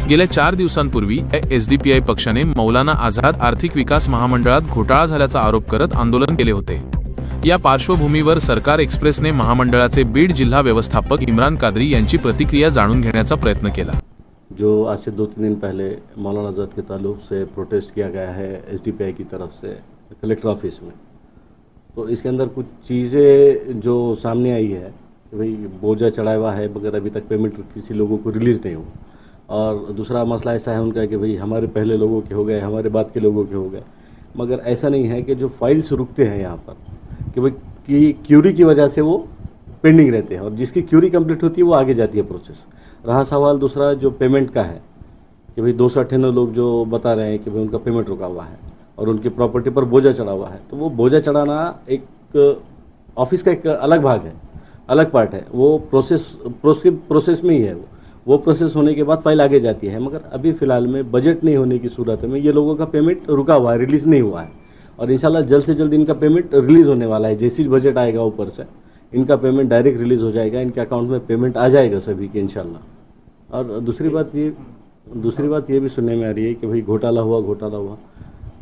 गेल्या 4 दिवसांपूर्वी एसडीपीआय पक्षाने मौलाना आझाद आर्थिक विकास महामंडळात घोटाळा झाल्याचा आरोप करत आंदोलन केले होते। या पार्श्वभूमीवर सरकार एक्सप्रेसने महामंडळाचे बीड जिल्हा व्यवस्थापक इमरान कादरी यांची प्रतिक्रिया जाणून घेण्याचा प्रयत्न केला। जो आज से 2-3 दिन पहले मौलाना आज़ाद के ताल्लुक से प्रोटेस्ट किया गया है एसडीपीआई की तरफ से कलेक्टर ऑफिस में, तो इसके अंदर कुछ चीज़ें जो सामने आई है कि भाई बोझा चढ़ाया हुआ है मगर अभी तक पेमेंट किसी लोगों को रिलीज़ नहीं हुआ। और दूसरा मसला ऐसा है उनका कि भाई हमारे पहले लोगों के हो गए, हमारे बाद के लोगों के हो गए, मगर ऐसा नहीं है कि जो फाइल्स रुकते हैं यहाँ पर कि भाई की क्यूरी की वजह से वो पेंडिंग रहते हैं और जिसकी क्यूरी कंप्लीट होती है वो आगे जाती है प्रोसेस। रहा सवाल दूसरा जो पेमेंट का है कि भाई 298 लोग जो बता रहे हैं कि भाई उनका पेमेंट रुका हुआ है और उनकी प्रॉपर्टी पर बोझा चढ़ा हुआ है, तो वो बोझा चढ़ाना एक ऑफिस का एक अलग भाग है, अलग पार्ट है, वो प्रोसेस में ही है। वो प्रोसेस होने के बाद फाइल आगे जाती है, मगर अभी फ़िलहाल में बजट नहीं होने की सूरत में ये लोगों का पेमेंट रुका हुआ है, रिलीज़ नहीं हुआ है और इंशाल्लाह जल्द से जल्द इनका पेमेंट रिलीज़ होने वाला है। जैसे ही बजट आएगा ऊपर से इनका पेमेंट डायरेक्ट रिलीज़ हो जाएगा, इनके अकाउंट में पेमेंट आ जाएगा सभी के इंशाल्लाह। और दूसरी बात ये भी सुनने में आ रही है कि भाई घोटाला हुआ,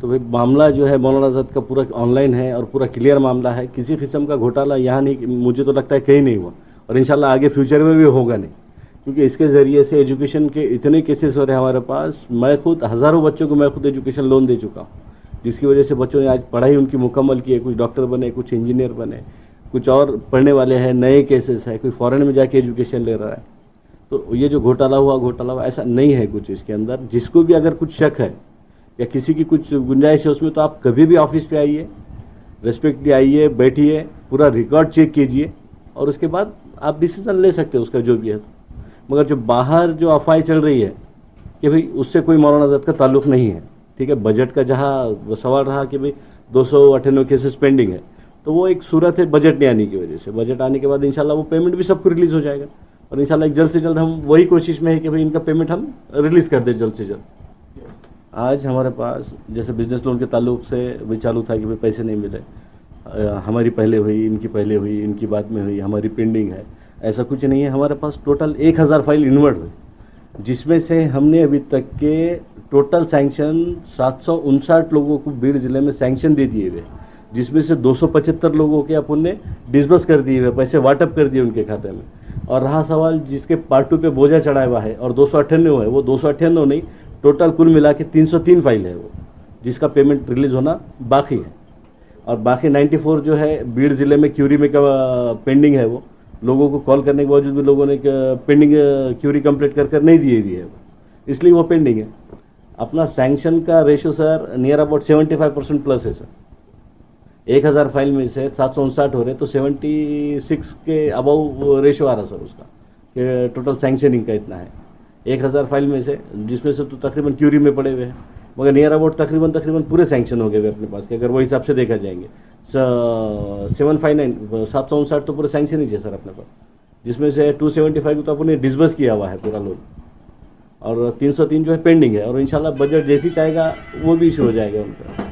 तो भाई मामला जो है मौलाना आज़ाद का पूरा ऑनलाइन है और पूरा क्लियर मामला है। किसी किस्म का घोटाला यहाँ नहीं, मुझे तो लगता है कहीं नहीं हुआ और इंशाल्लाह आगे फ्यूचर में भी होगा नहीं, क्योंकि इसके ज़रिए से एजुकेशन के इतने केसेस हो रहे हैं हमारे पास। मैं खुद हज़ारों बच्चों को मैं खुद एजुकेशन लोन दे चुका हूँ, जिसकी वजह से बच्चों ने आज पढ़ाई उनकी मुकम्मल की है, कुछ डॉक्टर बने, कुछ इंजीनियर बने, कुछ और पढ़ने वाले हैं, नए केसेस है, कोई फॉरेन में जाके एजुकेशन ले रहा है। तो ये जो घोटाला हुआ ऐसा नहीं है कुछ इसके अंदर। जिसको भी अगर कुछ शक है या किसी की कुछ गुंजाइश है उसमें, तो आप कभी भी ऑफिस पे आइए, रेस्पेक्टली आइए, बैठिए, पूरा रिकॉर्ड चेक कीजिए और उसके बाद आप डिसीजन ले सकते हैं उसका जो भी है। मगर जो बाहर जो अफवाहें चल रही है कि भाई उससे कोई मौलाना आज़ाद का ताल्लुक़ नहीं है, ठीक है। बजट का जहाँ सवाल रहा कि भाई 298 केसेस पेंडिंग है, तो वो एक सूरत है बजट नहीं आने की वजह से। बजट आने के बाद इंशाल्लाह वो पेमेंट भी सबको रिलीज़ हो जाएगा और इंशाल्लाह जल्द से जल्द हम वही कोशिश में है कि भाई इनका पेमेंट हम रिलीज़ कर दें जल्द से जल्द। आज हमारे पास जैसे बिजनेस लोन के ताल्लुक से भी चालू था कि भाई पैसे नहीं मिले, हमारी पहले हुई, इनकी पहले हुई, इनकी बाद में हुई, हमारी पेंडिंग है, ऐसा कुछ नहीं है। हमारे पास टोटल 1000 फाइल इन्वर्ट हुई, जिसमें से हमने अभी तक के टोटल सैंक्शन 759 लोगों को बीड़ ज़िले में सैंक्शन दे दिए हुए, जिसमें से 275 लोगों के अपन ने डिसबर्स कर दिए हुए, पैसे वाटअप कर दिए उनके खाते में। और रहा सवाल जिसके पार्ट 2 पे बोझा चढ़ाया हुआ है और 298 है, वो 298 नहीं, टोटल कुल मिला के 303 फाइल है वो, जिसका पेमेंट रिलीज़ होना बाकी है। और बाकी 94 जो है बीड़ ज़िले में क्यूरी में पेंडिंग है, वो लोगों को कॉल करने के बावजूद भी लोगों ने पेंडिंग क्यूरी कंप्लीट कर नहीं दिए हुई है, इसलिए वो पेंडिंग है। अपना सैंक्शन का ratio sir near about 75% plus है सर। 1000 फाइल में से 759 हो रहे, तो 76 के अबाउ रेशो आ रहा सर उसका कि टोटल सैंक्शनिंग का इतना है 1000 फाइल में से, जिसमें से तो तकरीबन क्यूरी में पड़े हुए हैं, मगर नियर अबाउट तकरीबन पूरे सैंक्शन हो गए हुए अपने पास के, अगर वो हिसाब से देखा जाएंगे। 759 तो पूरे सैंक्शन ही है सर अपने पास, जिसमें से 275 तो अपने डिसबर्स किया हुआ है पूरा लोन और 303 जो है पेंडिंग है और इंशाल्लाह बजट जैसी चाहेगा वो भी इशू हो जाएगा उनका।